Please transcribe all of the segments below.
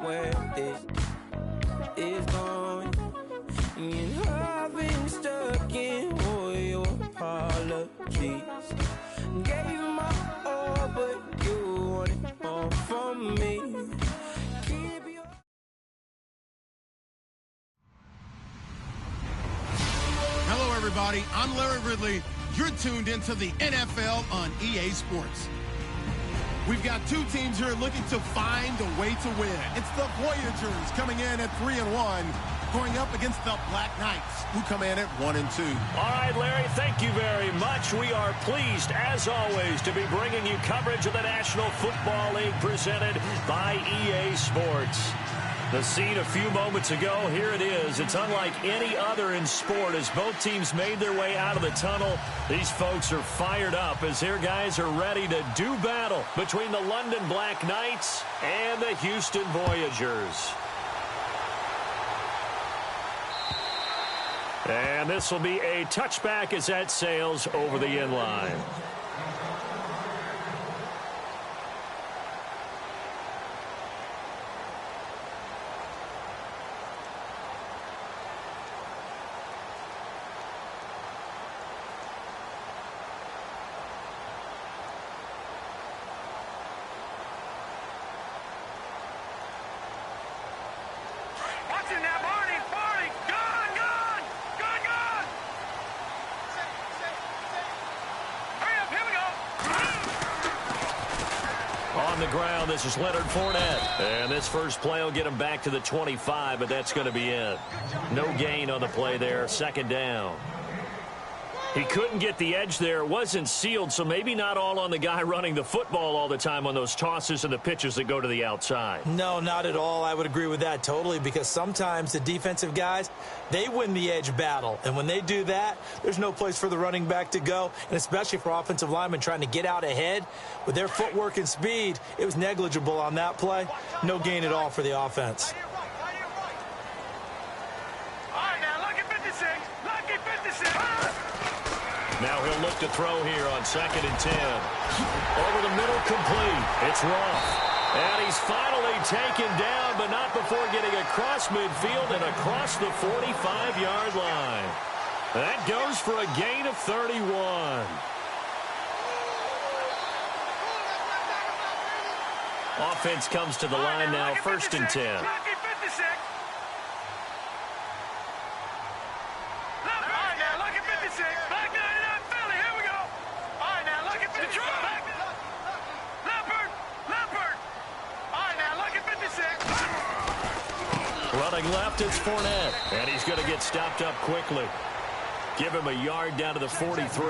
where this is going. And I've been stuck in all your apologies. Gave my all, but you want it all from me. Hello, everybody. I'm Larry Ridley. You're tuned into the NFL on EA Sports. We've got two teams here looking to find a way to win. It's the Voyagers coming in at 3-1, going up against the Black Knights, who come in at 1-2. All right, Larry, thank you very much. We are pleased, as always, to be bringing you coverage of the National Football League presented by EA Sports. The scene a few moments ago, here it is. It's unlike any other in sport as both teams made their way out of the tunnel. These folks are fired up as their guys are ready to do battle between the London Black Knights and the Houston Voyagers. And this will be a touchback as that sails over the end line. On the ground, this is Leonard Fournette. And this first play will get him back to the 25, but that's going to be it. No gain on the play there, second down. He couldn't get the edge there. It wasn't sealed, so maybe not all on the guy running the football all the time on those tosses and the pitches that go to the outside. No, not at all. I would agree with that totally, because sometimes the defensive guys, they win the edge battle. And when they do that, there's no place for the running back to go, and especially for offensive linemen trying to get out ahead. With their footwork and speed, it was negligible on that play. No gain at all for the offense. Now he'll look to throw here on 2nd and 10. Over the middle, complete. It's Roth. And he's finally taken down, but not before getting across midfield and across the 45-yard line. That goes for a gain of 31. Offense comes to the line now, 1st and 10. Running left, it's Fournette. And he's going to get stopped up quickly. Give him a yard down to the 43.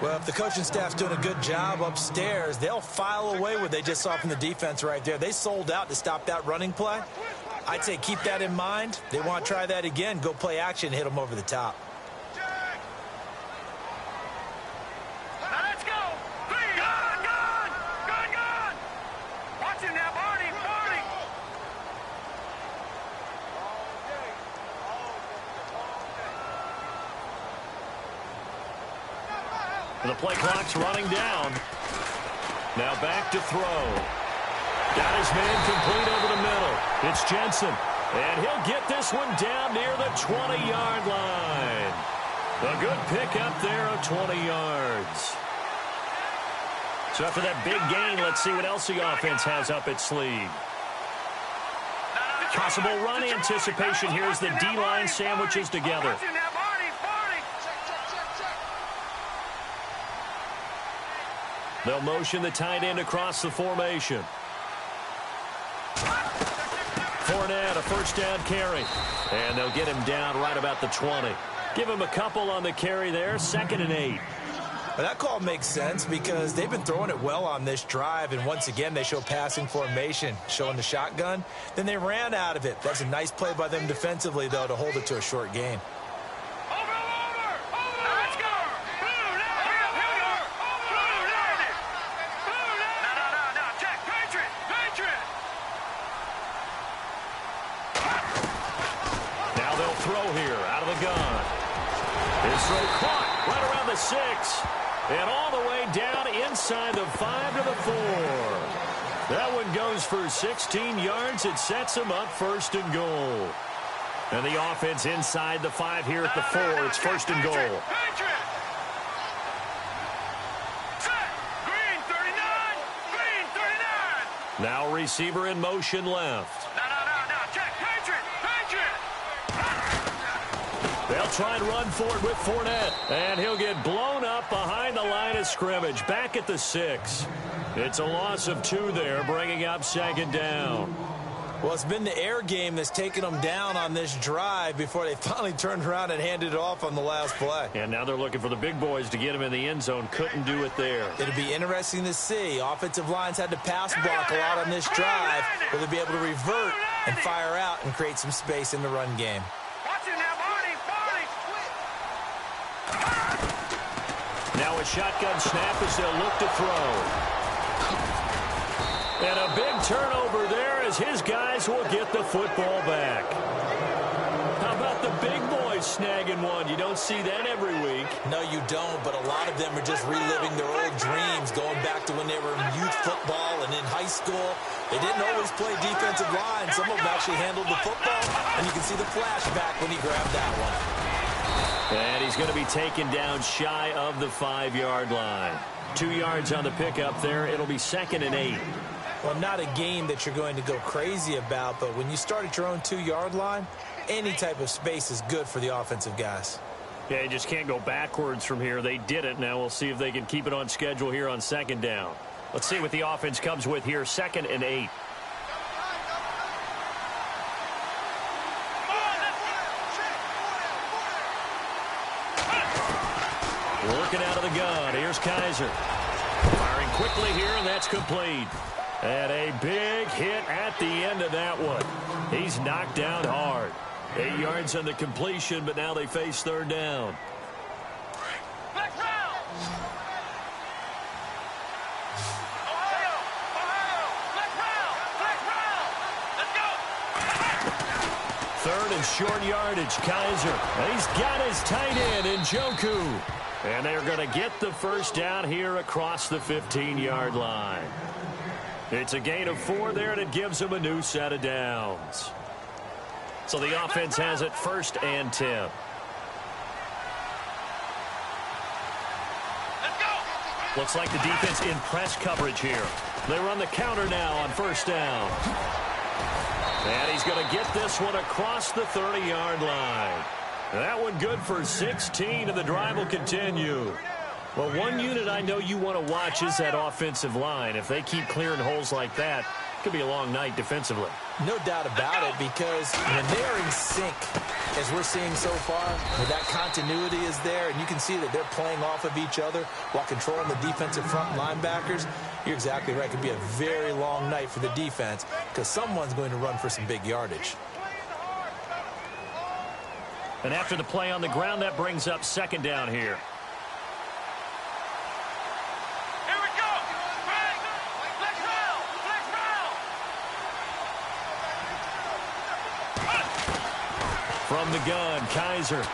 Well, if the coaching staff's doing a good job upstairs, they'll file away what they just saw from the defense right there. They sold out to stop that running play. I'd say keep that in mind. They want to try that again. Go play action, hit them over the top. The play clock's running down. Now back to throw. Got his man complete over the middle. It's Jensen. And he'll get this one down near the 20-yard line. A good pickup there of 20 yards. So after that big gain, let's see what else the offense has up its sleeve. Possible run anticipation here as the D-line sandwiches together. They'll motion the tight end across the formation. Fournette, a first down carry. And they'll get him down right about the 20. Give him a couple on the carry there, 2nd and 8. Well, that call makes sense because they've been throwing it well on this drive, and once again they show passing formation, showing the shotgun. Then they ran out of it. That's a nice play by them defensively, though, to hold it to a short gain. Throw caught right around the 6. And all the way down inside the 5 to the 4. That one goes for 16 yards. It sets them up first and goal. And the offense inside the 5 here at the 4. It's first and goal. Now receiver in motion left. They'll try and run for it with Fournette. And he'll get blown up behind the line of scrimmage. Back at the 6. It's a loss of 2 there, bringing up second down. Well, it's been the air game that's taken them down on this drive before they finally turned around and handed it off on the last play. And now they're looking for the big boys to get him in the end zone. Couldn't do it there. It'll be interesting to see. Offensive lines had to pass block a lot on this drive. Will they be able to revert and fire out and create some space in the run game? Now a shotgun snap as they'll look to throw. And a big turnover there as his guys will get the football back. How about the big boys snagging one? You don't see that every week. No, you don't, but a lot of them are just reliving their old dreams, going back to when they were in youth football and in high school. They didn't always play defensive line. Some of them actually handled the football, and you can see the flashback when he grabbed that one. And he's going to be taken down shy of the 5-yard line. 2 yards on the pickup there. It'll be 2nd and 8. Well, not a game that you're going to go crazy about, but when you start at your own 2-yard line, any type of space is good for the offensive guys. Yeah, you just can't go backwards from here. They did it. Now we'll see if they can keep it on schedule here on 2nd down. Let's see what the offense comes with here. 2nd and 8. Working out of the gun. Here's Kaiser. Firing quickly here, and that's complete. And a big hit at the end of that one. He's knocked down hard. 8 yards on the completion, but now they face 3rd down. Third and short yardage, Kaiser. He's got his tight end in Njoku. And they're going to get the first down here across the 15-yard line. It's a gain of 4 there, and it gives them a new set of downs. So the offense has it 1st and 10. Looks like the defense in press coverage here. They run the counter now on 1st down. And he's going to get this one across the 30-yard line. That one good for 16, and the drive will continue. Well, one unit I know you want to watch is that offensive line. If they keep clearing holes like that, it could be a long night defensively. No doubt about it, because when they're in sync, as we're seeing so far, where that continuity is there, and you can see that they're playing off of each other while controlling the defensive front linebackers, you're exactly right. It could be a very long night for the defense because someone's going to run for some big yardage. And after the play on the ground, that brings up 2nd down here. From the gun, Kaiser. And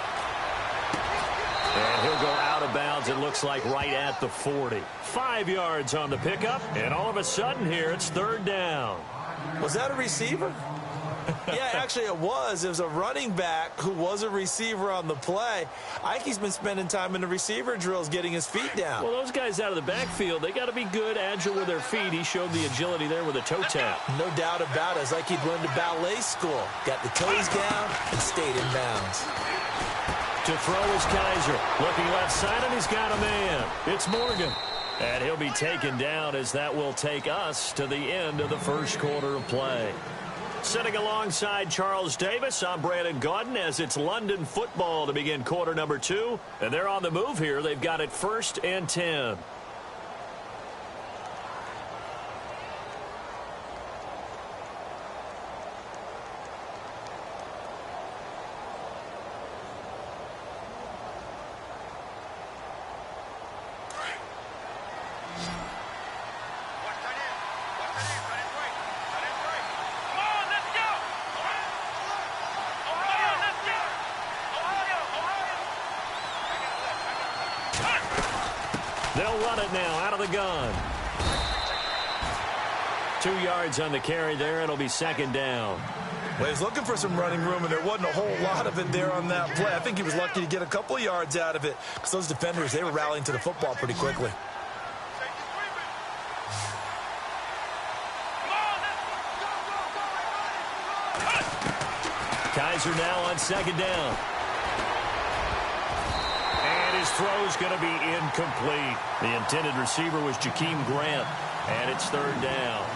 he'll go out of bounds, it looks like right at the 40. 5 yards on the pickup, and all of a sudden here, it's 3rd down. Was that a receiver? Yeah, actually it was. It was a running back who was a receiver on the play. Ike's been spending time in the receiver drills getting his feet down. Well, those guys out of the backfield, they got to be good, agile with their feet. He showed the agility there with a toe tap. No doubt about it. It's like he'd learned to ballet school. Got the toes down and stayed in bounds. To throw is Kaiser. Looking left side, and he's got a man. It's Morgan. And he'll be taken down as that will take us to the end of the 1st quarter of play. Sitting alongside Charles Davis, I'm Brandon Gaudin as it's London football to begin quarter number 2. And they're on the move here. They've got it 1st and 10. They'll run it now out of the gun. 2 yards on the carry there. It'll be second down. Well, he's looking for some running room, and there wasn't a whole lot of it there on that play. I think he was lucky to get a couple of yards out of it because those defenders, they were rallying to the football pretty quickly. Kaiser now on second down. And his throw's going to be incomplete. The intended receiver was Jakeem Grant, and it's third down.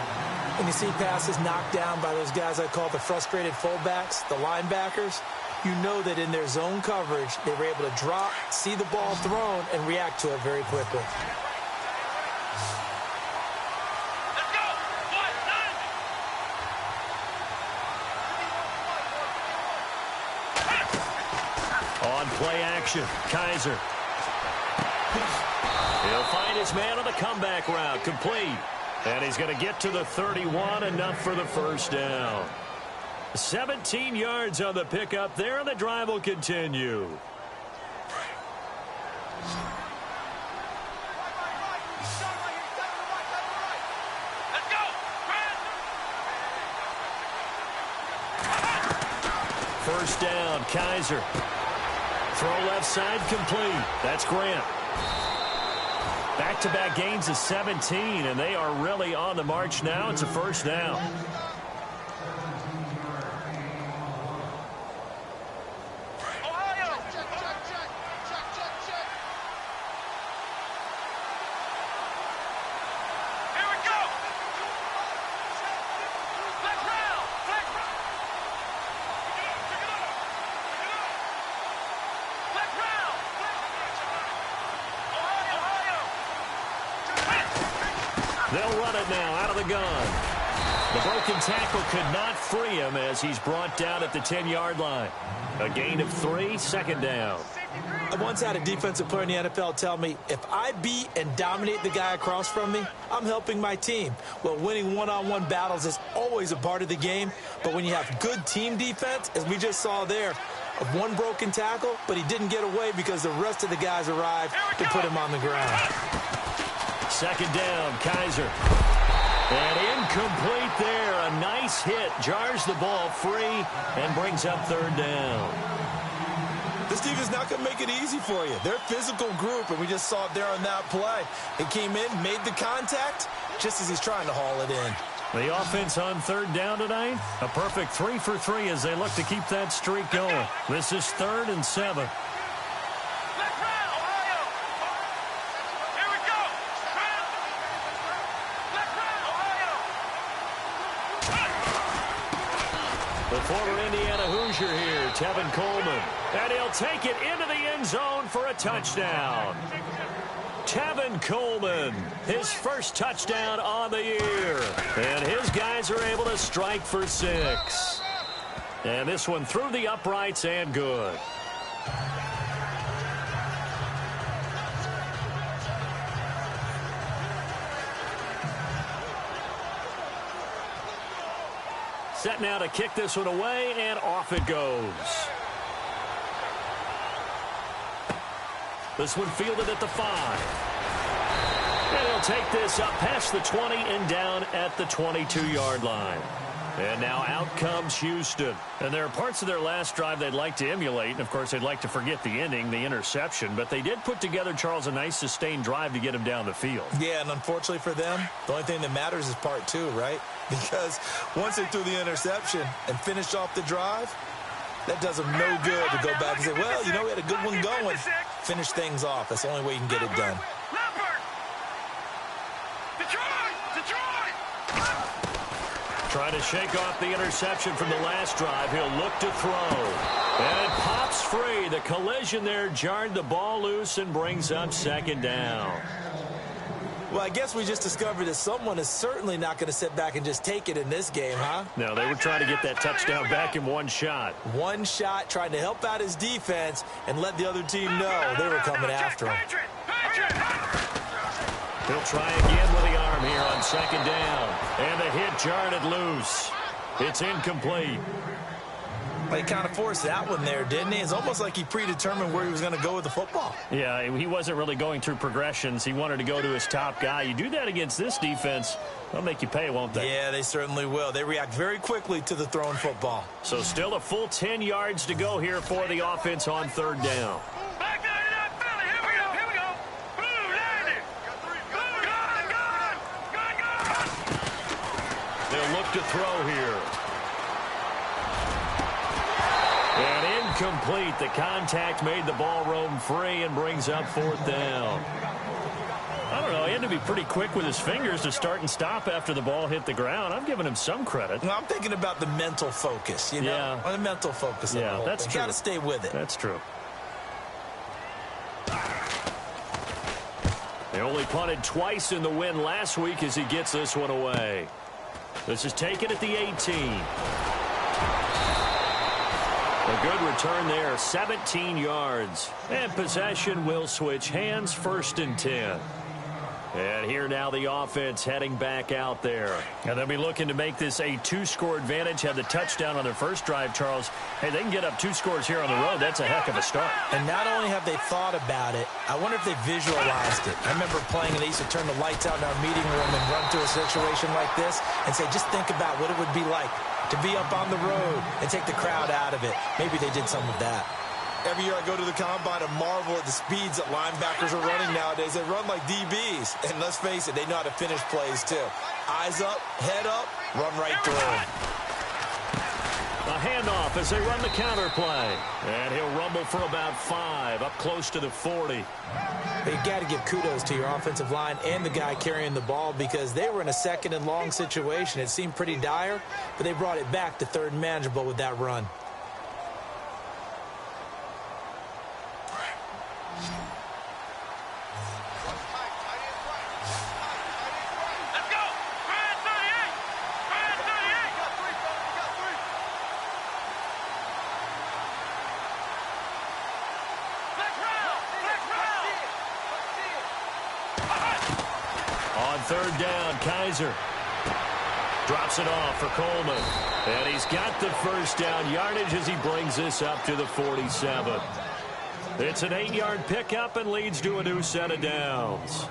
When you see passes knocked down by those guys I call the frustrated fullbacks, the linebackers, you know that in their zone coverage, they were able to drop, see the ball thrown, and react to it very quickly. On play action, Kaiser. He'll find his man on the comeback route, complete. And he's going to get to the 31, enough for the first down. 17 yards on the pickup there, and the drive will continue. First down, Kaiser. Throw left side, complete. That's Grant. Back-to-back gains of 17, and they are really on the march now. It's a first down. They'll run it now out of the gun. The broken tackle could not free him as he's brought down at the 10-yard line. A gain of 3, second down. I once had a defensive player in the NFL tell me, if I beat and dominate the guy across from me, I'm helping my team. Well, winning one-on-one battles is always a part of the game, but when you have good team defense, as we just saw there, of one broken tackle, but he didn't get away because the rest of the guys arrived to put him on the ground. Second down, Kaiser. And incomplete there. A nice hit. Jars the ball free and brings up third down. This team is not going to make it easy for you. They're a physical group, and we just saw it there on that play. He came in, made the contact, just as he's trying to haul it in. The offense on third down tonight, a perfect 3 for 3 as they look to keep that streak going. This is 3rd and 7. The former Indiana Hoosier here, Tevin Coleman. And he'll take it into the end zone for a touchdown. Tevin Coleman, his first touchdown on the year. And his guys are able to strike for 6. And this one through the uprights and good. Set now to kick this one away, and off it goes. This one fielded at the 5. And he'll take this up past the 20 and down at the 22-yard line. And now out comes Houston. And there are parts of their last drive they'd like to emulate. And, of course, they'd like to forget the ending, the interception. But they did put together, Charles, a nice sustained drive to get him down the field. Yeah, and unfortunately for them, the only thing that matters is part 2, right? Because once they threw the interception and finished off the drive, that does them no good to go back and say, well, you know, we had a good one going. Finish things off. That's the only way you can get it done. Trying to shake off the interception from the last drive. He'll look to throw. And it pops free. The collision there jarred the ball loose and brings up second down. Well, I guess we just discovered that someone is certainly not going to sit back and just take it in this game, huh? No, they were trying to get that touchdown back in one shot. One shot, trying to help out his defense and let the other team know they were coming after him. He'll try again with the arm here on second down. And the hit jarred it loose. It's incomplete. He kind of forced that one there, didn't he? It's almost like he predetermined where he was going to go with the football. Yeah, he wasn't really going through progressions. He wanted to go to his top guy. You do that against this defense, they'll make you pay, won't they? Yeah, they certainly will. They react very quickly to the thrown football. So still a full 10 yards to go here for the offense on third down. They'll look to throw here. And incomplete. The contact made the ball roam free and brings up fourth down. I don't know. He had to be pretty quick with his fingers to start and stop after the ball hit the ground. I'm giving him some credit. Well, I'm thinking about the mental focus, you know? Yeah. The mental focus. Yeah, that's true. You got to stay with it. That's true. They only punted twice in the win last week as he gets this one away. This is taken at the 18. A good return there, 17 yards. And possession will switch hands, 1st and 10. And here now the offense heading back out there. And they'll be looking to make this a 2-score advantage. Had the touchdown on their first drive, Charles. Hey, they can get up 2 scores here on the road. That's a heck of a start. And not only have they thought about it, I wonder if they visualized it. I remember playing and they used to turn the lights out in our meeting room and run through a situation like this and say, just think about what it would be like to be up on the road and take the crowd out of it. Maybe they did some of that. Every year I go to the combine and marvel at the speeds that linebackers are running nowadays. They run like DBs. And let's face it, they know how to finish plays too. Eyes up, head up, run right through them. A handoff as they run the counter play. And he'll rumble for about 5, up close to the 40. But you got to give kudos to your offensive line and the guy carrying the ball because they were in a 2nd and long situation. It seemed pretty dire, but they brought it back to 3rd and manageable with that run. Third down, Kaiser drops it off for Coleman. And he's got the first down yardage as he brings this up to the 47. It's an 8-yard pickup and leads to a new set of downs.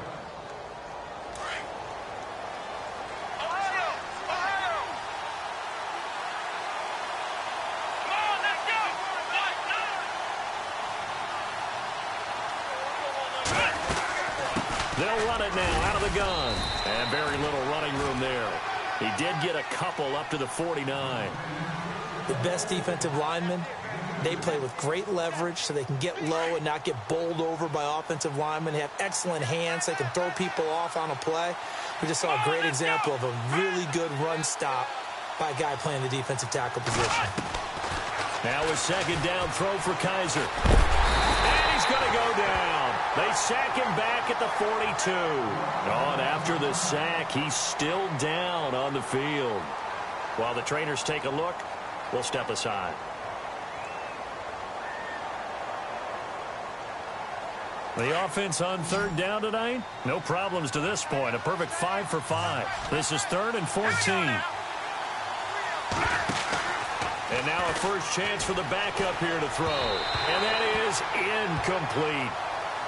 They'll run it now out of the gun. And very little running room there. He did get a couple up to the 49. The best defensive linemen, they play with great leverage so they can get low and not get bowled over by offensive linemen. They have excellent hands. They can throw people off on a play. We just saw a great example of a really good run stop by a guy playing the defensive tackle position. Now a 2nd down throw for Kaiser. And he's going to go down. They sack him back at the 42. And after the sack, he's still down on the field. While the trainers take a look, we'll step aside. The offense on 3rd down tonight, no problems to this point. A perfect 5 for 5. This is 3rd and 14. And now a first chance for the backup here to throw. And that is incomplete.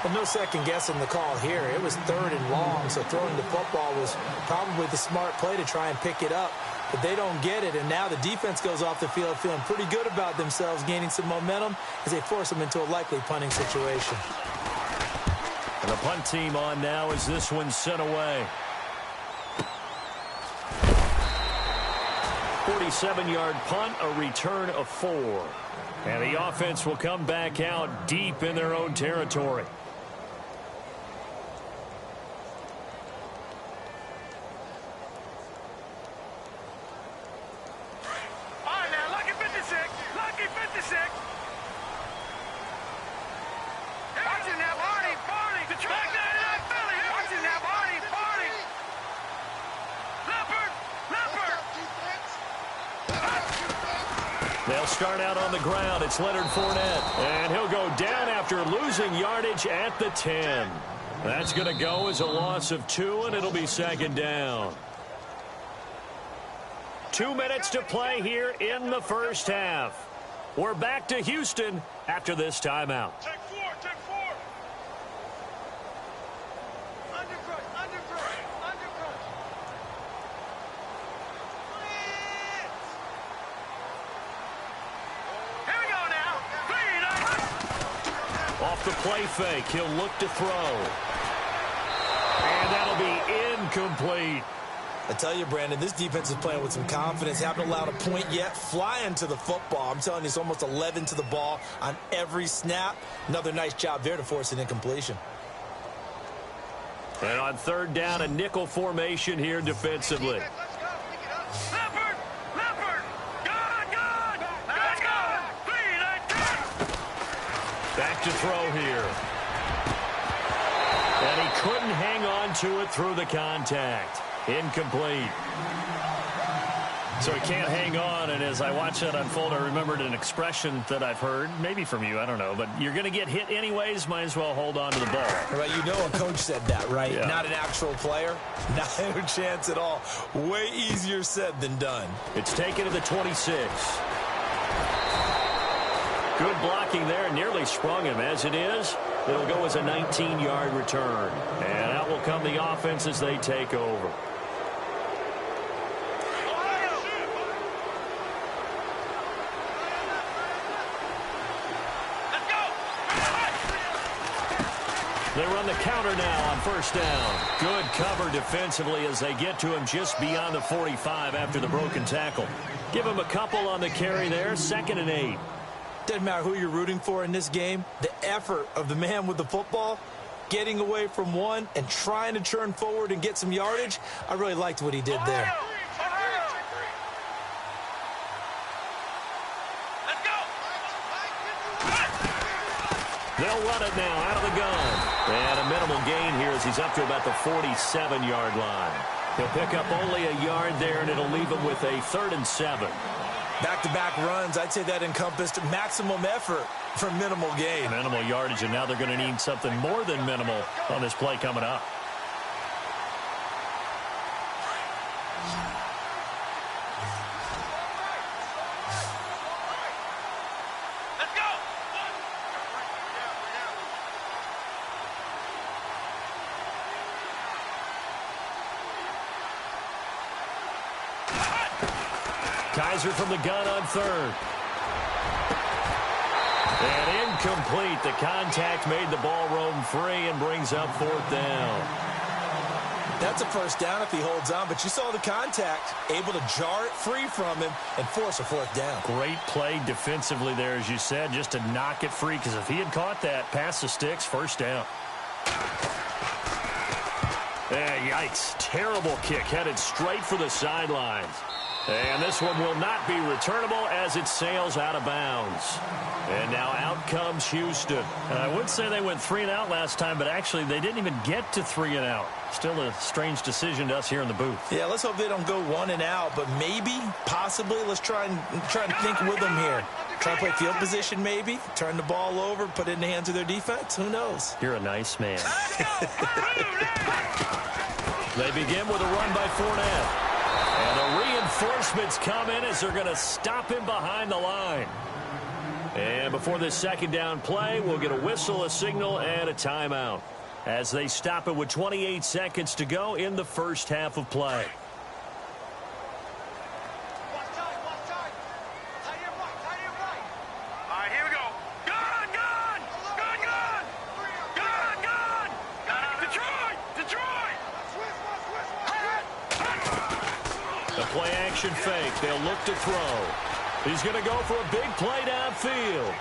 Well, no second guessing the call here. It was 3rd and long, so throwing the football was probably the smart play to try and pick it up. But they don't get it, and now the defense goes off the field feeling pretty good about themselves, gaining some momentum as they force them into a likely punting situation. And the punt team on now as this one's sent away. 47-yard punt, a return of 4. And the offense will come back out deep in their own territory. They'll start out on the ground. It's Leonard Fournette. And he'll go down after losing yardage at the 10. That's going to go as a loss of 2, and it'll be 2nd down. 2 minutes to play here in the first half. We're back to Houston after this timeout. Take four. Undercrush. Here we go now. Off the play fake, he'll look to throw. And that'll be incomplete. I tell you, Brandon, this defense is playing with some confidence. Haven't allowed a point yet. Flying to the football. I'm telling you, it's almost 11 to the ball on every snap. Another nice job there to force an incompletion. And on third down, a nickel formation here defensively. Let's go. Leopard. Good. Let's go. Back to throw here. And he couldn't hang on to it through the contact. Incomplete. So he can't hang on, and as I watch that unfold, I remembered an expression that I've heard, maybe from you, I don't know, but you're going to get hit anyways, might as well hold on to the ball. Right, you know a coach said that, right? Yeah. Not an actual player. Not a chance at all. Way easier said than done. It's taken to the 26. Good blocking there, nearly sprung him. As it is, it'll go as a 19-yard return. And out will come the offense as they take over. They run the counter now on first down. Good cover defensively as they get to him just beyond the 45 after the broken tackle. Give him a couple on the carry there, 2nd and 8. Doesn't matter who you're rooting for in this game. The effort of the man with the football, getting away from one and trying to churn forward and get some yardage, I really liked what he did there. They'll run it now out of the gun. And a minimal gain here as he's up to about the 47-yard line. He'll pick up only a yard there, and it'll leave him with a 3rd and 7. Back-to-back runs, I'd say that encompassed maximum effort for minimal gain. Minimal yardage, and now they're going to need something more than minimal on this play coming up. Kaiser from the gun on 3rd. And incomplete. The contact made the ball roam free and brings up 4th down. That's a first down if he holds on, but you saw the contact, able to jar it free from him and force a 4th down. Great play defensively there, as you said, just to knock it free, because if he had caught that, past the sticks, 1st down. Yikes. Terrible kick, headed straight for the sidelines. And this one will not be returnable as it sails out of bounds. And now out comes Houston. And I would say they went 3 and out last time, but actually they didn't even get to 3 and out. Still a strange decision to us here in the booth. Yeah, let's hope they don't go 1 and out, but maybe, possibly, let's try and think with them here. Try to play field position maybe, turn the ball over, put it in the hands of their defense. Who knows? You're a nice man. They begin with a run by Fournette. And the reinforcements come in as they're going to stop him behind the line. And before this 2nd down play, we'll get a whistle, a signal, and a timeout as they stop it with 28 seconds to go in the first half of play. Play-action fake. They'll look to throw. He's going to go for a big play downfield.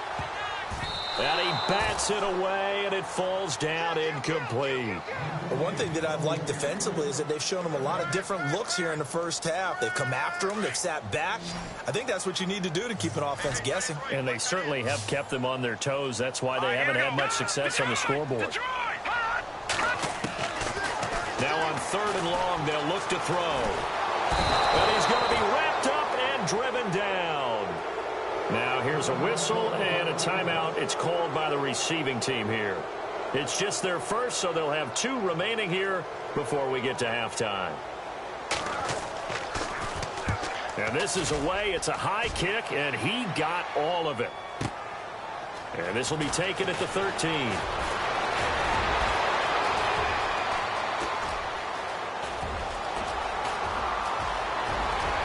And he bats it away, and it falls down incomplete. But one thing that I've liked defensively is that they've shown him a lot of different looks here in the first half. They've come after him. They've sat back. I think that's what you need to do to keep an offense guessing. And they certainly have kept them on their toes. That's why they haven't had much success on the scoreboard. Now on 3rd and long, they'll look to throw. And he's going to be wrapped up and driven down. Now here's a whistle and a timeout. It's called by the receiving team here. It's just their first, so they'll have 2 remaining here before we get to halftime. And this is away. It's a high kick, and he got all of it. And this will be taken at the 13.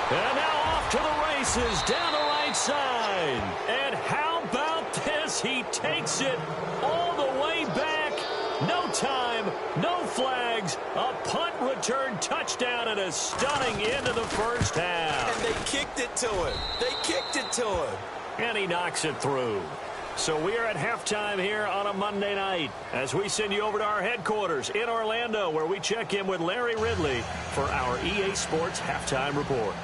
And now off to the races down the right side. And how about this? He takes it all the way back. No time, no flags, a punt return touchdown, and a stunning end of the first half. And they kicked it to him. They kicked it to him. And he knocks it through. So we are at halftime here on a Monday night as we send you over to our headquarters in Orlando, where we check in with Larry Ridley for our EA Sports Halftime Report.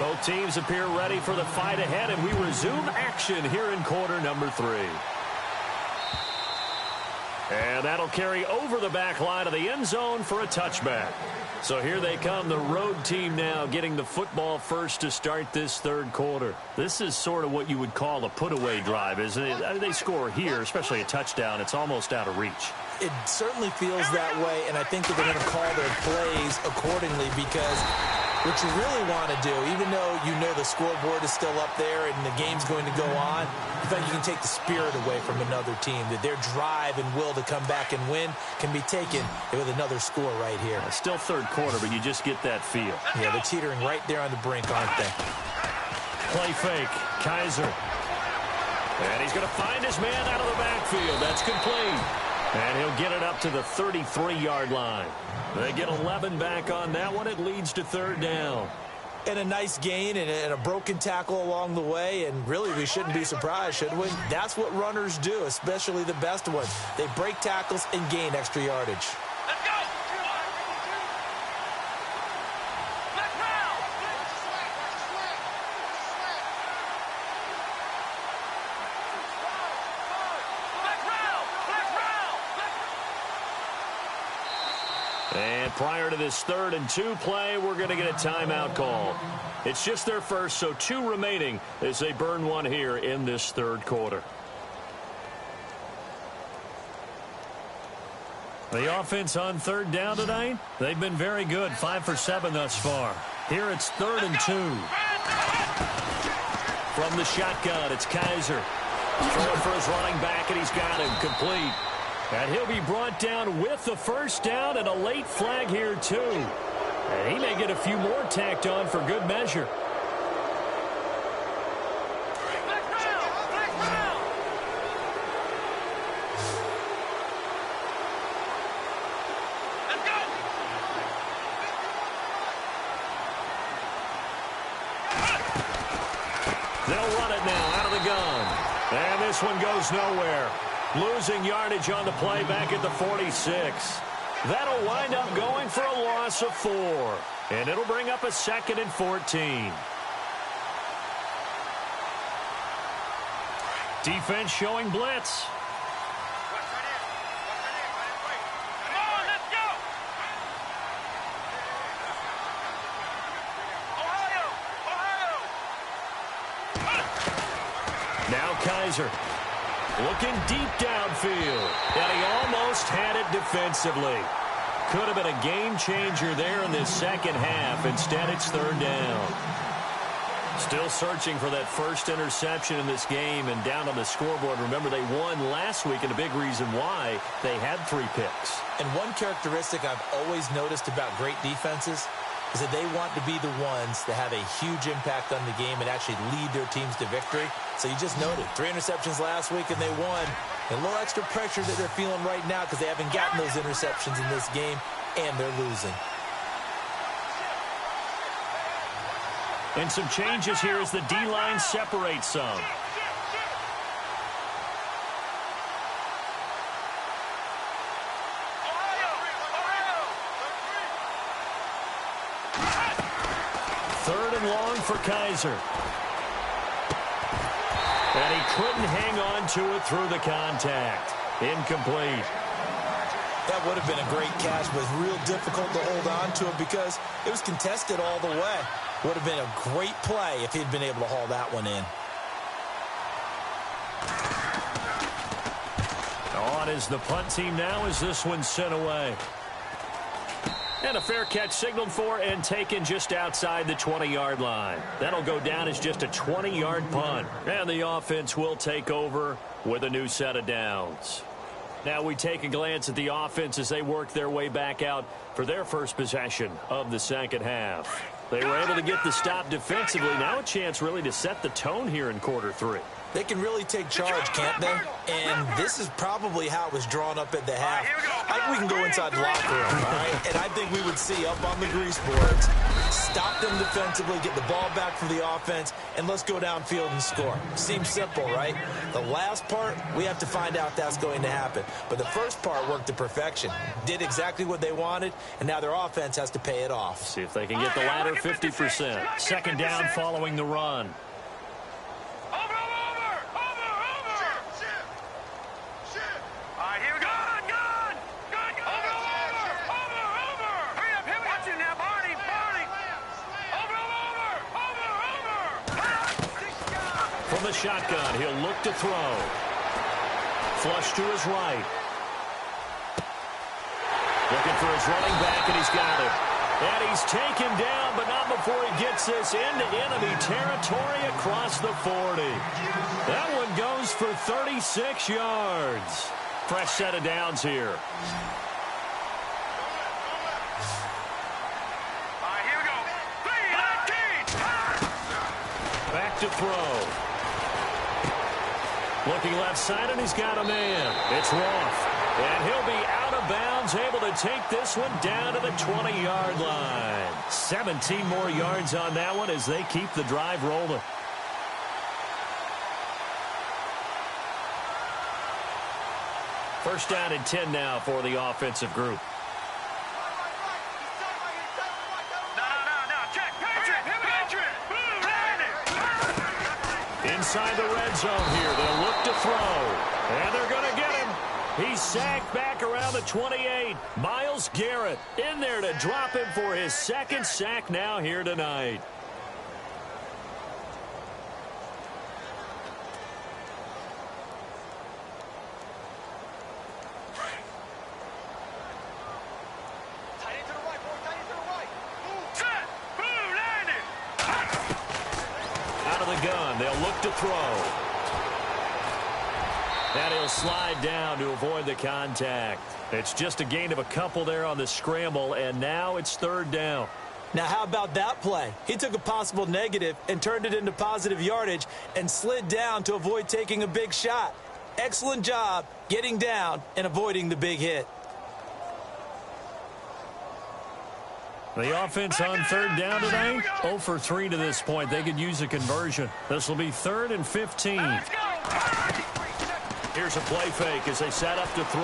Both teams appear ready for the fight ahead, and we resume action here in quarter number 3. And that'll carry over the back line of the end zone for a touchback. So here they come, the road team now getting the football first to start this third quarter. This is sort of what you would call a put-away drive, isn't it? I mean, they score here, especially a touchdown. It's almost out of reach. It certainly feels that way, and I think that they're going to call their plays accordingly, because what you really want to do, even though you know the scoreboard is still up there and the game's going to go on, you think you can take the spirit away from another team, that their drive and will to come back and win can be taken with another score right here. Still third quarter, but you just get that feel. Yeah, they're teetering right there on the brink, aren't they? Play fake, Kaiser. And he's going to find his man out of the backfield. That's complete. And he'll get it up to the 33-yard line. They get 11 back on that one. It leads to third down. And a nice gain and a broken tackle along the way, and really we shouldn't be surprised, should we? That's what runners do, especially the best ones. They break tackles and gain extra yardage. Let's go! Let's round! And prior to this 3rd and 2 play, we're going to get a timeout call. It's just their first, so 2 remaining as they burn one here in this third quarter. The offense on third down tonight, they've been very good, 5 for 7 thus far. Here it's 3rd and 2. From the shotgun, it's Kaiser. Throwing for his running back, and he's got him complete. And he'll be brought down with the first down and a late flag here, too. And he may get a few more tacked on for good measure. They'll run it now out of the gun. And this one goes nowhere. Losing yardage on the play back at the 46. That'll wind up going for a loss of 4. And it'll bring up a 2nd and 14. Defense showing blitz. Now Kaiser. Looking deep downfield. And he almost had it defensively. Could have been a game changer there in this second half. Instead, it's third down. Still searching for that first interception in this game and down on the scoreboard. Remember, they won last week, and a big reason why they had 3 picks. And one characteristic I've always noticed about great defenses is that they want to be the ones that have a huge impact on the game and actually lead their teams to victory. So you just noted 3 interceptions last week and they won. And a little extra pressure that they're feeling right now because they haven't gotten those interceptions in this game and they're losing. And some changes here as the D-line separates some. Third and long for Kaiser. And he couldn't hang on to it through the contact. Incomplete. That would have been a great catch, but it's real difficult to hold on to it because it was contested all the way. Would have been a great play if he'd been able to haul that one in. On is the punt team now as this one's sent away. And a fair catch signaled for and taken just outside the 20-yard line. That'll go down as just a 20-yard punt. And the offense will take over with a new set of downs. Now we take a glance at the offense as they work their way back out for their first possession of the second half. They were able to get the stop defensively. Now a chance really to set the tone here in quarter three. They can really take charge, can't they? And this is probably how it was drawn up at the half. I think we can go inside the locker room, all right? And I think we would see up on the grease boards, stop them defensively, get the ball back for the offense, and let's go downfield and score. Seems simple, right? The last part, we have to find out that's going to happen. But the first part worked to perfection. Did exactly what they wanted, and now their offense has to pay it off. See if they can get the latter 50%. Second down following the run. From the shotgun, he'll look to throw. Flush to his right. Looking for his running back, and he's got it. And he's taken down, but not before he gets this into enemy territory across the 40. That one goes for 36 yards. Fresh set of downs here. Back to throw. Looking left side, and he's got a man. It's Roth. And he'll be out of bounds, able to take this one down to the 20-yard line. 17 more yards on that one as they keep the drive rolling. First down and 10 now for the offensive group. Inside the red zone here. They'll look to throw. And they're going to get him. He's sacked back around the 28. Myles Garrett in there to drop him for his second sack now here tonight. Gun. They'll look to throw. And he'll slide down to avoid the contact. It's just a gain of a couple there on the scramble, and now it's third down. Now, how about that play? He took a possible negative and turned it into positive yardage and slid down to avoid taking a big shot. Excellent job getting down and avoiding the big hit. The offense on third down tonight, 0 for 3 to this point. They could use a conversion. This will be 3rd and 15. Here's a play fake as they set up to throw.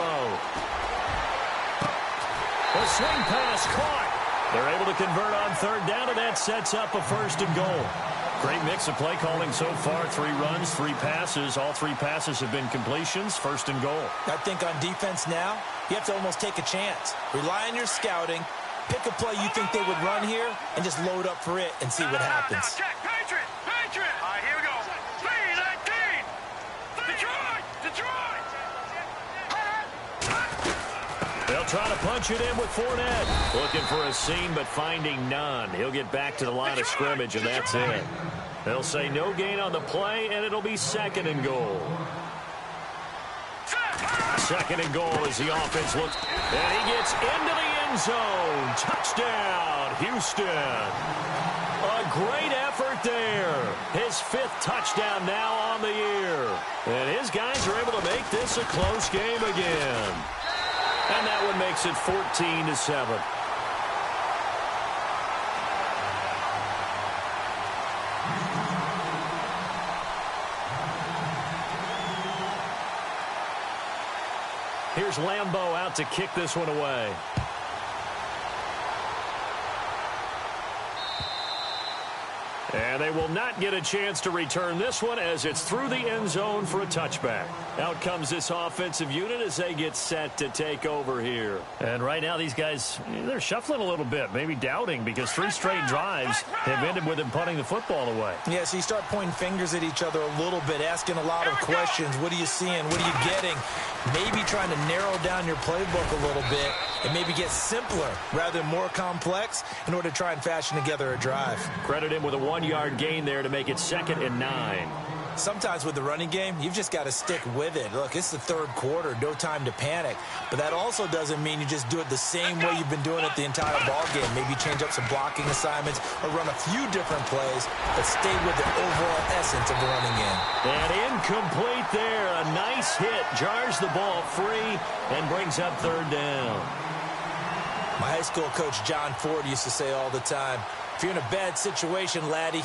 A swing pass caught. They're able to convert on third down, and that sets up a 1st and goal. Great mix of play calling so far. 3 runs, 3 passes. All 3 passes have been completions. 1st and goal. I think on defense now, you have to almost take a chance. Rely on your scouting. Pick a play you think they would run here and just load up for it and see what happens. Patriot! All right, here we go. 3-19. Detroit! They'll try to punch it in with Fournette. Looking for a seam, but finding none. He'll get back to the line of scrimmage, and that's it. They'll say no gain on the play, and it'll be 2nd and goal. 2nd and goal as the offense looks. And he gets into the end zone. Touchdown, Houston. A great effort there. His 5th touchdown now on the year. And his guys are able to make this a close game again. And that one makes it 14-7. Here's Lambeau out to kick this one away. And they will not get a chance to return this one as it's through the end zone for a touchback. Out comes this offensive unit as they get set to take over here. And right now these guys, they're shuffling a little bit, maybe doubting because 3 straight drives have ended with them punting the football away. Yeah, so you start pointing fingers at each other a little bit, asking a lot of questions. What are you seeing? What are you getting? Maybe trying to narrow down your playbook a little bit and maybe get simpler rather than more complex in order to try and fashion together a drive. Credit him with a 1-yard gain there to make it 2nd and 9. Sometimes with the running game, you've just got to stick with it. Look, it's the third quarter, no time to panic. But that also doesn't mean you just do it the same way you've been doing it the entire ball game. Maybe change up some blocking assignments or run a few different plays, but stay with the overall essence of the running game. And incomplete there. A nice hit. Jars the ball free and brings up 3rd down. My high school coach, John Ford, used to say all the time, if you're in a bad situation, laddie,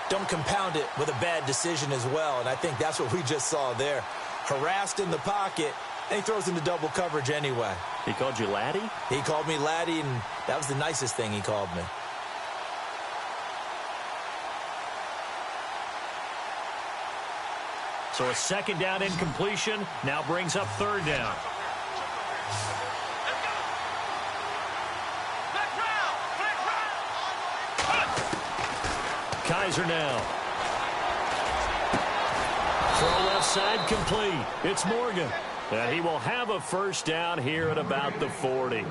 don't compound it with a bad decision as well. And I think that's what we just saw there. Harassed in the pocket, and he throws into double coverage anyway. He called you laddie? He called me laddie, and that was the nicest thing he called me. So a 2nd down incompletion now brings up 3rd down. Kaiser now. Throw left side complete. It's Morgan. And he will have a 1st down here at about the 40.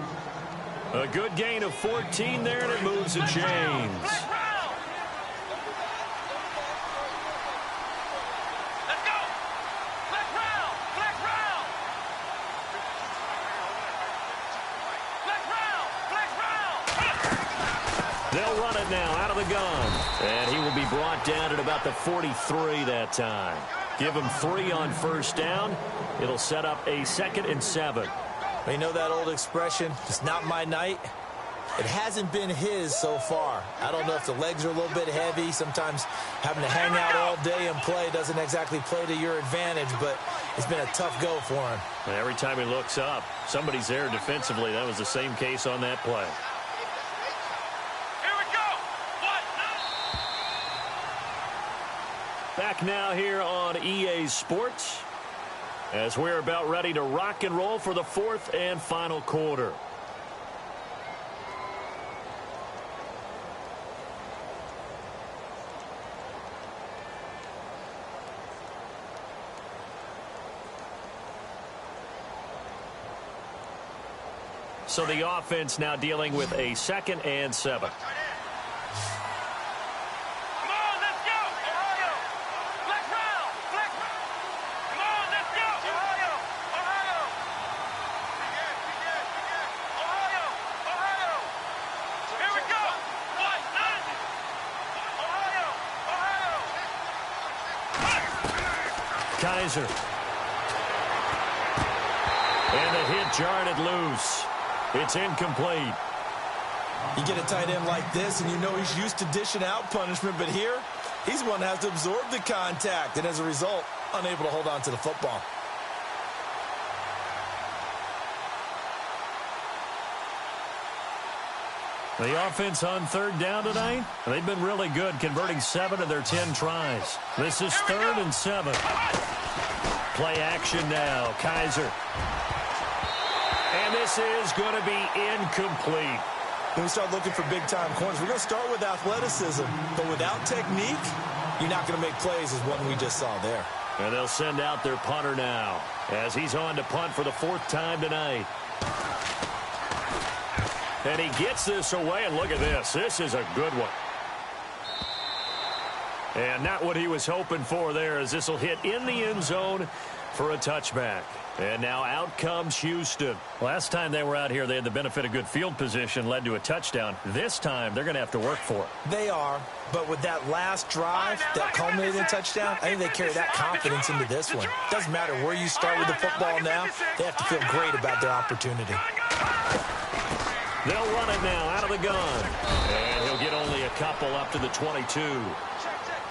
A good gain of 14 there, and it moves the chains. They'll run it now out of the gun. And he will be brought down at about the 43 that time. Give him 3 on 1st down. It'll set up a 2nd and 7. You know that old expression, it's not my night? It hasn't been his so far. I don't know if the legs are a little bit heavy. Sometimes having to hang out all day and play doesn't exactly play to your advantage, but it's been a tough go for him. And every time he looks up, somebody's there defensively. That was the same case on that play. Back now here on EA Sports as we're about ready to rock and roll for the 4th and final quarter. So the offense now dealing with a 2nd and 7. Kaiser. And the hit jarred it loose. It's incomplete. You get a tight end like this, and you know he's used to dishing out punishment, but here, he's one that has to absorb the contact, and as a result, unable to hold on to the football. The offense on 3rd down tonight, they've been really good, converting 7 of their 10 tries. This is 3rd and 7. Play action now, Kaiser. And this is going to be incomplete. When we start looking for big-time corners, we're going to start with athleticism, but without technique, you're not going to make plays as one we just saw there. And they'll send out their punter now as he's on to punt for the 4th time tonight. And he gets this away, and look at this. This is a good one. And not what he was hoping for there, as this will hit in the end zone for a touchback. And now out comes Houston. Last time they were out here, they had the benefit of good field position, led to a touchdown. This time, they're going to have to work for it. They are, but with that last drive that culminated in a touchdown, I think they carry that confidence into this one. Doesn't matter where you start with the football now, they have to feel great about their opportunity. They'll run it now out of the gun. And he'll get only a couple up to the 22.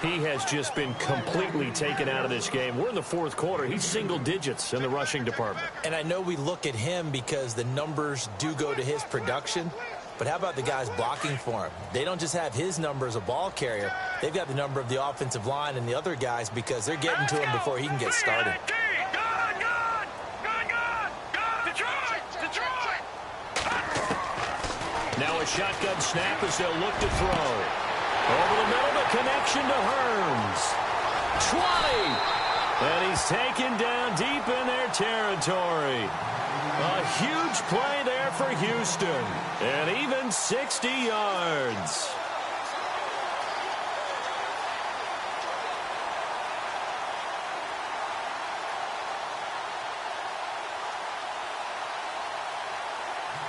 He has just been completely taken out of this game. We're in the 4th quarter. He's single digits in the rushing department. And I know we look at him because the numbers do go to his production. But how about the guys blocking for him? They don't just have his number as a ball carrier. They've got the number of the offensive line and the other guys because they're getting to him before he can get started. Now a shotgun snap as they'll look to throw. Over the middle, the connection to Hearns. 20. And he's taken down deep in their territory. A huge play there for Houston. And even 60 yards.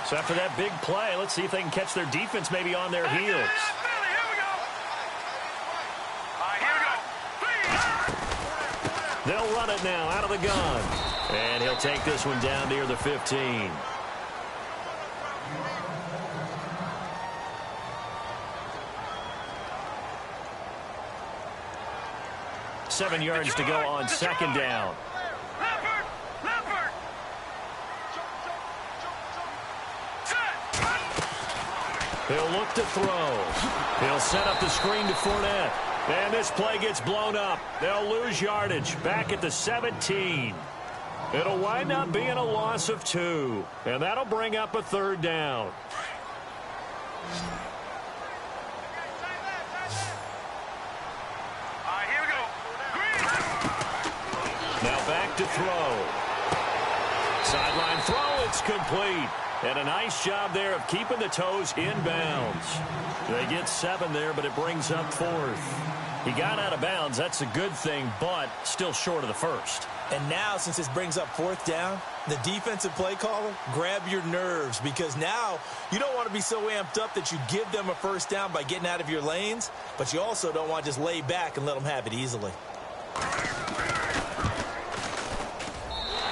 So after that big play, let's see if they can catch their defense maybe on their heels. They'll run it now out of the gun. And he'll take this one down near the 15. Seven yards to go on second down. He'll look to throw. He'll set up the screen to Fournette. And this play gets blown up. They'll lose yardage back at the 17. It'll wind up being a loss of 2. And that'll bring up a third down. Here we go. Now back to throw. Sideline throw, it's complete. And a nice job there of keeping the toes in bounds. They get 7 there, but it brings up 4th. He got out of bounds. That's a good thing, but still short of the first. And now, since this brings up 4th down, the defensive play caller, grab your nerves, because now you don't want to be so amped up that you give them a first down by getting out of your lanes, but you also don't want to just lay back and let them have it easily.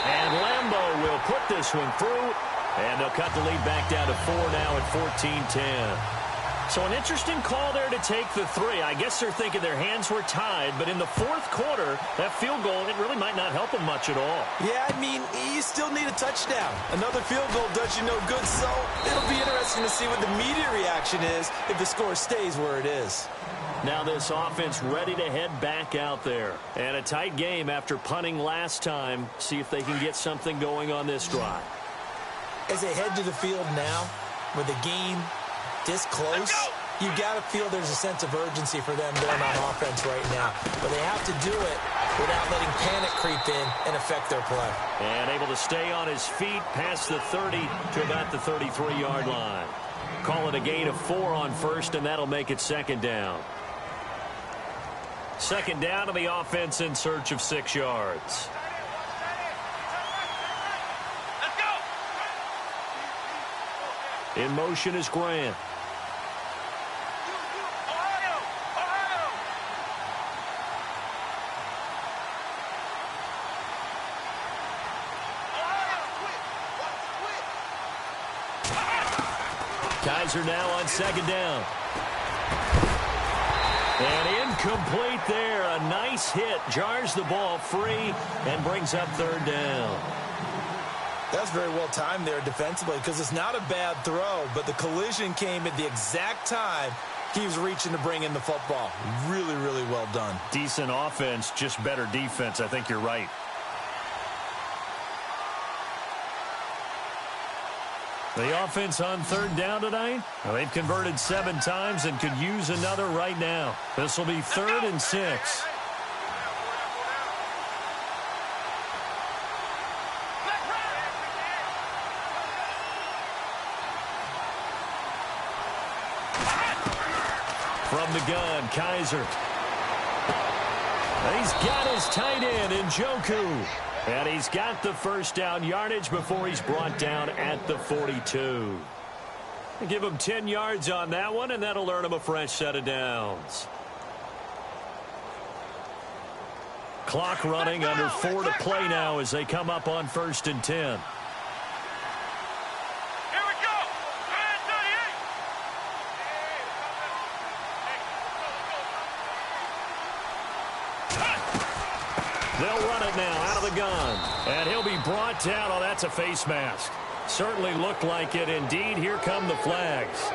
And Lambeau will put this one through. And they'll cut the lead back down to 4 now at 14-10. So an interesting call there to take the 3. I guess they're thinking their hands were tied, but in the 4th quarter, that field goal, it really might not help them much at all. Yeah, I mean, you still need a touchdown. Another field goal does you no good, so it'll be interesting to see what the media reaction is if the score stays where it is. Now this offense ready to head back out there. And a tight game after punting last time. See if they can get something going on this drive. As they head to the field now, with the game this close, you got to feel there's a sense of urgency for them going on offense right now. But they have to do it without letting panic creep in and affect their play. And able to stay on his feet past the 30 to about the 33-yard line. Call it a gain of 4 on first, and that'll make it second down. Second down to the offense in search of 6 yards. In motion is Grant. Kaiser now on second down. And incomplete there. A nice hit. Jars the ball free and brings up third down. That's very well timed there defensively, because it's not a bad throw, but the collision came at the exact time he was reaching to bring in the football. Really, really well done. Decent offense, just better defense. I think you're right. The offense on third down tonight, well, they've converted 7 times and could use another right now. This will be 3rd and 6. From the gun, Kaiser. He's got his tight end in Njoku. And he's got the first down yardage before he's brought down at the 42. Give him 10 yards on that one, and that'll earn him a fresh set of downs. Clock running, under 4 to play now as they come up on 1st and 10. They'll run it now out of the gun. And he'll be brought down. Oh, that's a face mask. Certainly looked like it. Indeed, here come the flags.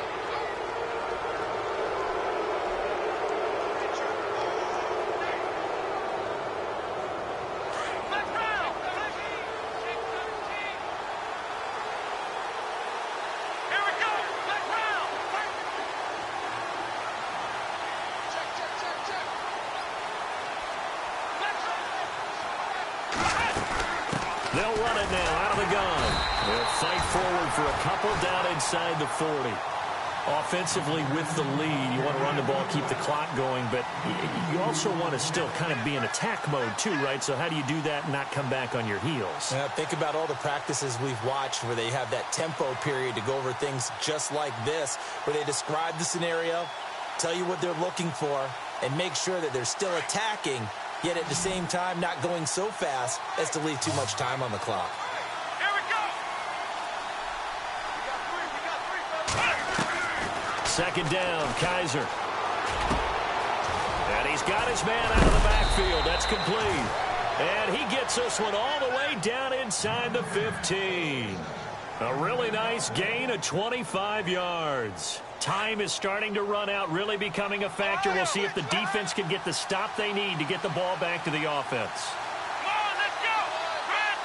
They'll run it now out of the gun. They'll fight forward for a couple down inside the 40. Offensively with the lead, you want to run the ball, keep the clock going, but you also want to still kind of be in attack mode too, right? So how do you do that and not come back on your heels? Yeah, think about all the practices we've watched where they have that tempo period to go over things just like this, where they describe the scenario, tell you what they're looking for, and make sure that they're still attacking, yet at the same time not going so fast as to leave too much time on the clock. Here we go. Second down, Kaiser. And he's got his man out of the backfield. That's complete. And he gets this one all the way down inside the 15. A really nice gain of 25 yards. Time is starting to run out, really becoming a factor. We'll see if the defense can get the stop they need to get the ball back to the offense. Come on, let's go. Red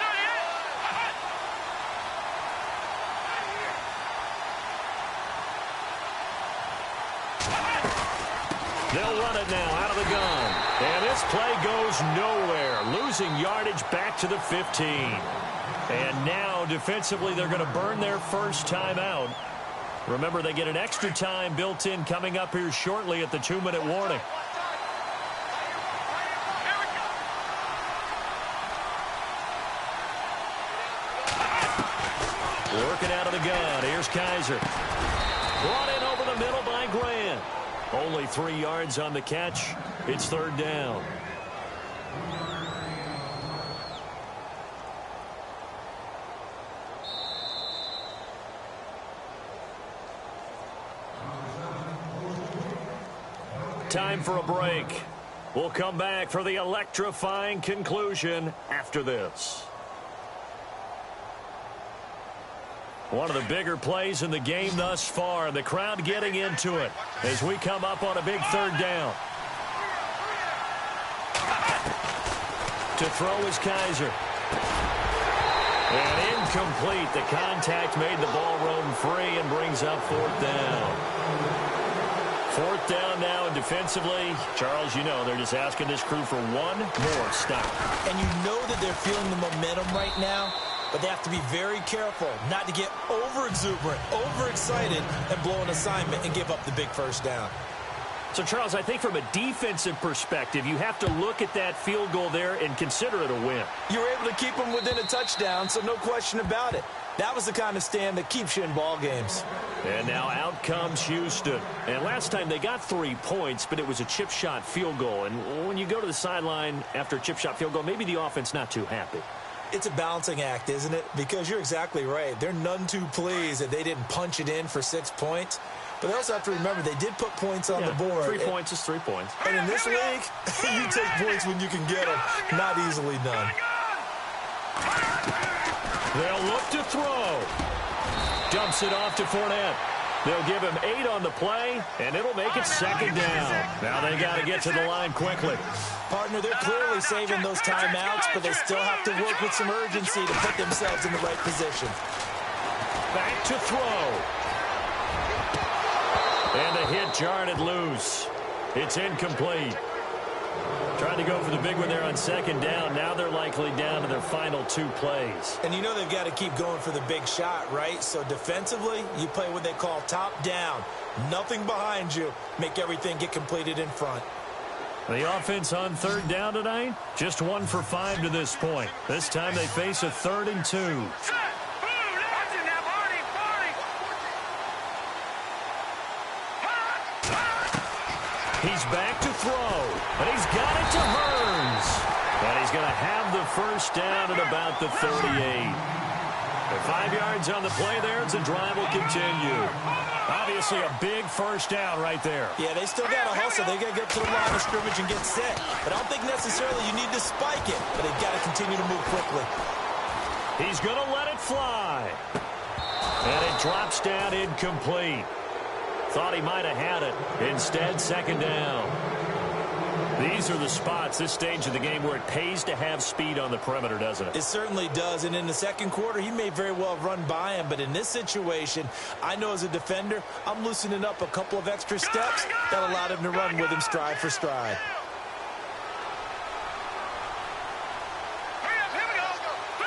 38. They'll run it now out of the gun. And this play goes nowhere, losing yardage back to the 15. And now, defensively, they're going to burn their first time out. Remember, they get an extra time built in coming up here shortly at the 2-minute warning. Working out of the gun. Here's Kaiser. Brought in over the middle by Grant. Only 3 yards on the catch. It's third down. Time for a break. We'll come back for the electrifying conclusion after this. One of the bigger plays in the game thus far. The crowd getting into it as we come up on a big third down. To throw is Kaiser. And incomplete. The contact made the ball roam free and brings up fourth down. Fourth down now, and defensively, Charles, you know, they're just asking this crew for one more stop. And you know that they're feeling the momentum right now, but they have to be very careful not to get over-exuberant, over-excited, and blow an assignment and give up the big first down. So, Charles, I think from a defensive perspective, you have to look at that field goal there and consider it a win. You were able to keep them within a touchdown, so no question about it. That was the kind of stand that keeps you in ball games. And now out comes Houston. And last time they got 3 points, but it was a chip shot field goal. And when you go to the sideline after a chip shot field goal, maybe the offense not too happy. It's a balancing act, isn't it? Because you're exactly right. They're none too pleased that they didn't punch it in for 6 points. But they also have to remember they did put points on the board. 3 points is 3 points. And in this league, you take points when you can get them. Not easily done. They'll look to throw. Dumps it off to Fournette. They'll give him 8 on the play, and it'll make it second down. Now they got to get to the line quickly. Partner, they're clearly saving those timeouts, but they still have to work with some urgency to put themselves in the right position. Back to throw. And the hit jarred it loose. It's incomplete. Trying to go for the big one there on second down. Now they're likely down to their final 2 plays. And you know they've got to keep going for the big shot, right? So defensively, you play what they call top down. Nothing behind you. Make everything get completed in front. The offense on third down tonight, just 1 for 5 to this point. This time they face a 3rd and 2. He's back to throw, and he's got it to Hearns. And he's going to have the first down at about the 38. And 5 yards on the play there, as the drive will continue. Obviously a big first down right there. Yeah, they still got to hustle. They got to get to the line of scrimmage and get set. But I don't think necessarily you need to spike it, but they've got to continue to move quickly. He's going to let it fly. And it drops down incomplete. Thought he might have had it. Instead, second down. These are the spots, this stage of the game, where it pays to have speed on the perimeter, doesn't it? It certainly does. And in the second quarter, he may very well have run by him. But in this situation, I know as a defender, I'm loosening up a couple of extra steps that allowed him to run with him stride for stride. Here we go. 3,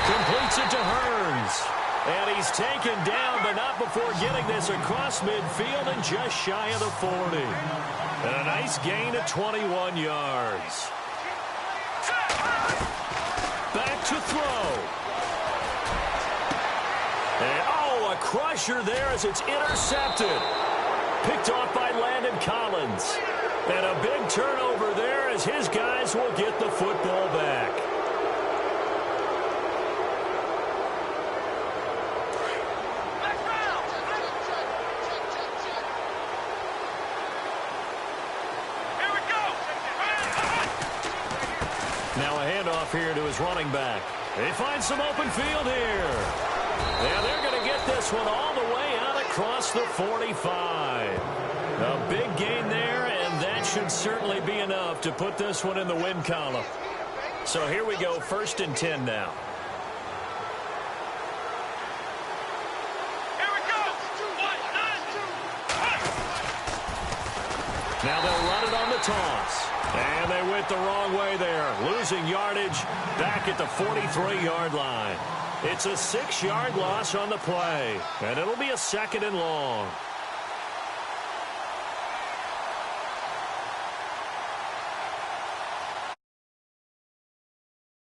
Completes it to Hearns. And he's taken down, but not before getting this across midfield and just shy of the 40. And a nice gain of 21 yards. Back to throw. And, oh, a crusher there as it's intercepted. Picked off by Landon Collins. And a big turnover there as his guys will get the football back. Now a handoff here to his running back. They find some open field here. And they're going to get this one all the way out across the 45. A big gain there, and that should certainly be enough to put this one in the win column. So here we go, 1st and 10 now. Here we go. Now they'll run it on the toss. And they went the wrong way there, losing yardage back at the 43-yard line. It's a 6-yard loss on the play, and it'll be a 2nd and long.